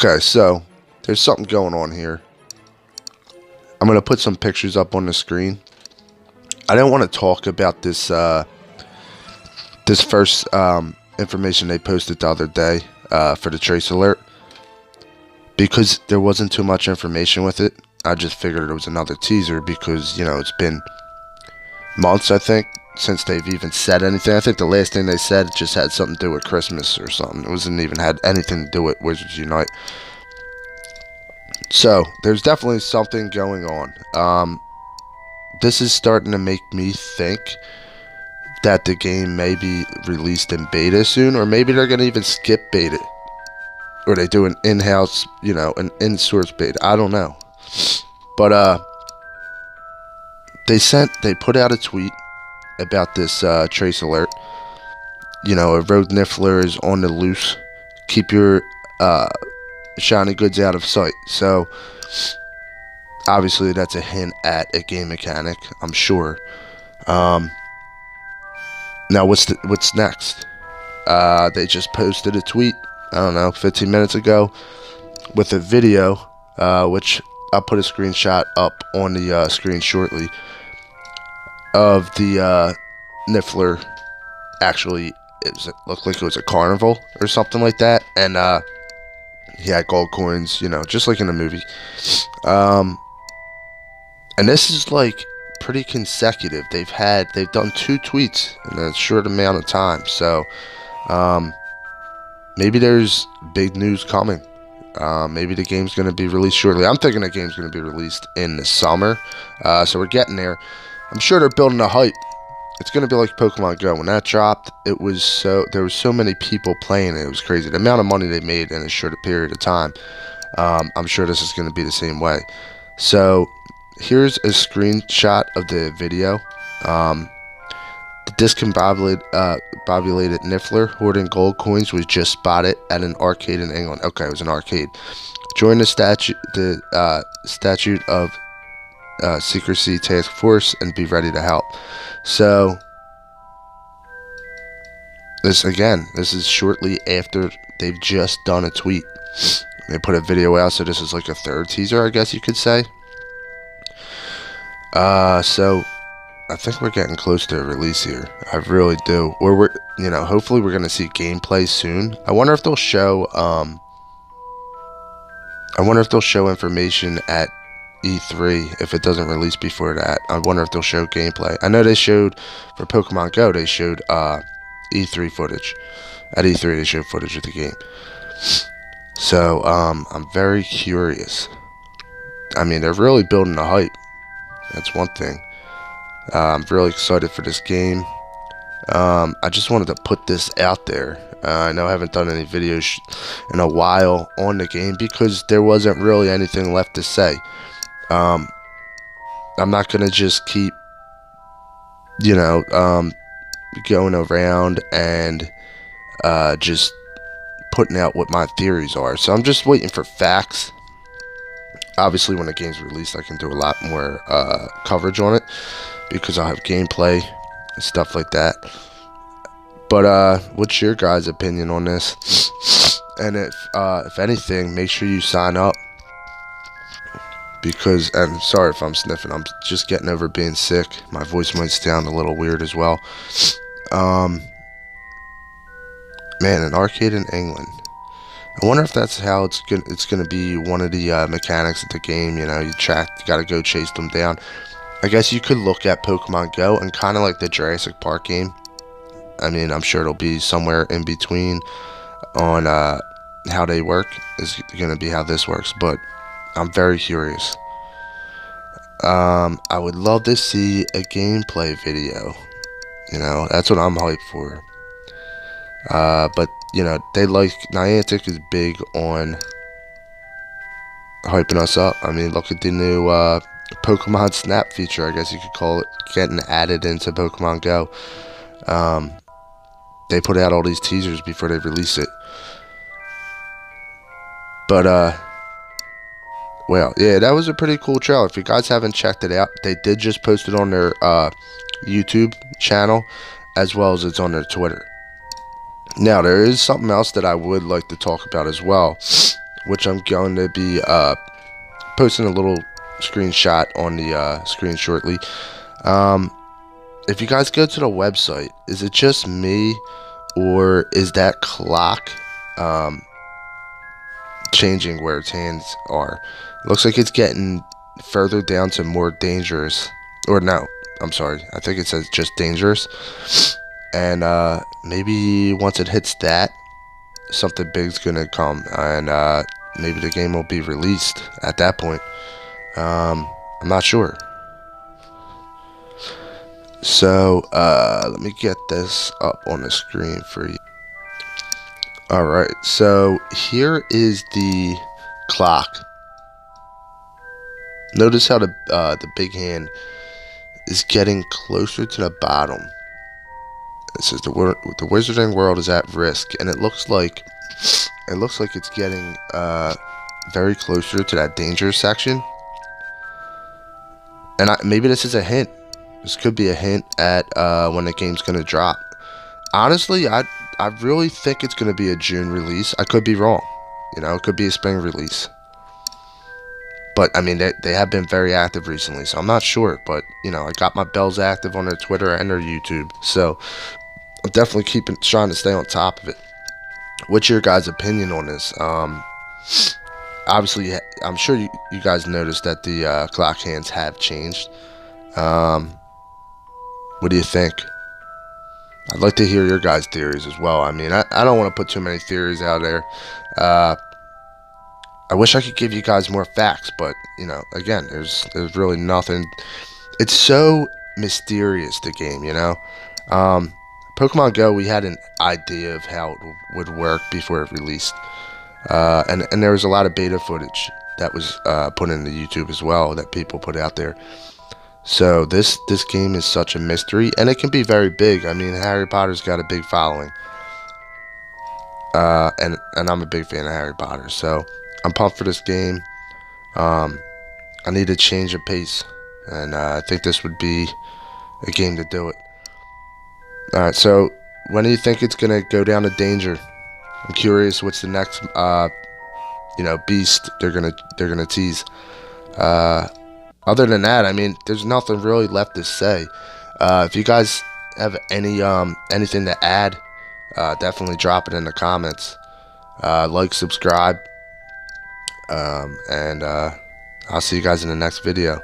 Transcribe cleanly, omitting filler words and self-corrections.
Okay, so there's something going on here. I'm gonna put some pictures up on the screen. I didn't want to talk about this this first information they posted the other day for the trace alert because there wasn't too much information with it. I just figured it was another teaser because, you know, it's been months, I think, since they've even said anything. I think the last thing they said just had something to do with Christmas or something. It wasn't even had anything to do with Wizards Unite. So there's definitely something going on. This is starting to make me think that the game may be released in beta soon, or maybe they're going to even skip beta, or they do an in-house, you know, an in-source beta. I don't know. But they put out a tweet about this trace alert. You know, a rogue niffler is on the loose. Keep your shiny goods out of sight. So obviously that's a hint at a game mechanic, I'm sure. Now what's next? They just posted a tweet, I don't know, 15 minutes ago with a video, which I'll put a screenshot up on the screen shortly, of the niffler. Actually, it looked like it was a carnival or something like that, and he had gold coins, you know, just like in the movie. And this is like pretty consecutive. They've done 2 tweets in a short amount of time. So maybe there's big news coming. Maybe the game's going to be released shortly. I'm thinking the game's going to be released in the summer. So we're getting there. I'm sure they're building a hype. It's going to be like Pokemon Go. When that dropped, there was so many people playing it. It was crazy. The amount of money they made in a short period of time. I'm sure this is going to be the same way. So here's a screenshot of the video. The discombobulated niffler hoarding gold coins was just spotted at an arcade in England. Okay, it was an arcade. Join the statute of secrecy task force and be ready to help. So this is shortly after they've just done a tweet. They put a video out, so this is like a third teaser, I guess you could say. So I think we're getting close to a release here. I really do. Or hopefully we're gonna see gameplay soon. I wonder if they'll show information at E3 if it doesn't release before that. I wonder if they'll show gameplay. I know they showed for Pokemon Go. They showed E3 footage. At E3 they showed footage of the game. So I'm very curious. I mean, they're really building the hype. That's one thing. I'm really excited for this game. I just wanted to put this out there. I know I haven't done any videos in a while on the game because there wasn't really anything left to say. I'm not gonna just keep, going around and just putting out what my theories are. So I'm just waiting for facts. Obviously, when the game's released, I can do a lot more coverage on it because I'll have gameplay and stuff like that. But what's your guys' opinion on this? And if anything, make sure you sign up. Because, and sorry if I'm sniffing, I'm just getting over being sick. My voice might sound a little weird as well. Man, an arcade in England. I wonder if that's how it's gonna be one of the mechanics of the game. You know, you gotta go chase them down. I guess you could look at Pokemon Go and kind of like the Jurassic Park game. I mean, I'm sure it'll be somewhere in between on how they work is gonna be how this works, but I'm very curious. I would love to see a gameplay video. You know, that's what I'm hyped for. But you know, Niantic is big on hyping us up. I mean, look at the new Pokemon Snap feature, I guess you could call it, getting added into Pokemon Go. They put out all these teasers before they release it. But well, yeah, that was a pretty cool trailer. If you guys haven't checked it out, they did just post it on their YouTube channel as well as it's on their Twitter. Now, there is something else that I would like to talk about as well which I'm going to be posting a little screenshot on the screen shortly. If you guys go to the website, is it just me, or is that clock changing where its hands are? Looks like it's getting further down to more dangerous. Or no, I'm sorry. I think it says just dangerous. And maybe once it hits that, something big's gonna come, and maybe the game will be released at that point. I'm not sure. So let me get this up on the screen for you. Alright, so here is the clock. Notice how the big hand is getting closer to the bottom. It says the wizarding world is at risk, and it looks like it's getting very closer to that danger section. And maybe this is a hint. This could be a hint at when the game's gonna drop. Honestly, I really think it's gonna be a June release. I could be wrong. You know, it could be a spring release. But I mean, they have been very active recently, so I'm not sure. But you know, I got my bells active on their Twitter and their YouTube, so I'm definitely trying to stay on top of it. What's your guys' opinion on this? Obviously, I'm sure you guys noticed that the clock hands have changed. What do you think? I'd like to hear your guys' theories as well. I mean, I don't want to put too many theories out there. I wish I could give you guys more facts, but you know, again, there's really nothing. It's so mysterious, the game, you know. Pokemon Go, we had an idea of how it would work before it released, and there was a lot of beta footage that was put into YouTube as well that people put out there. So this game is such a mystery, and it can be very big. I mean, Harry Potter's got a big following, and I'm a big fan of Harry Potter, so I'm pumped for this game. I need a change of pace, and I think this would be a game to do it. All right, so when do you think it's gonna go down to danger? I'm curious. What's the next, beast they're gonna tease? Other than that, I mean, there's nothing really left to say. If you guys have anything to add, definitely drop it in the comments. Like, subscribe, and I'll see you guys in the next video.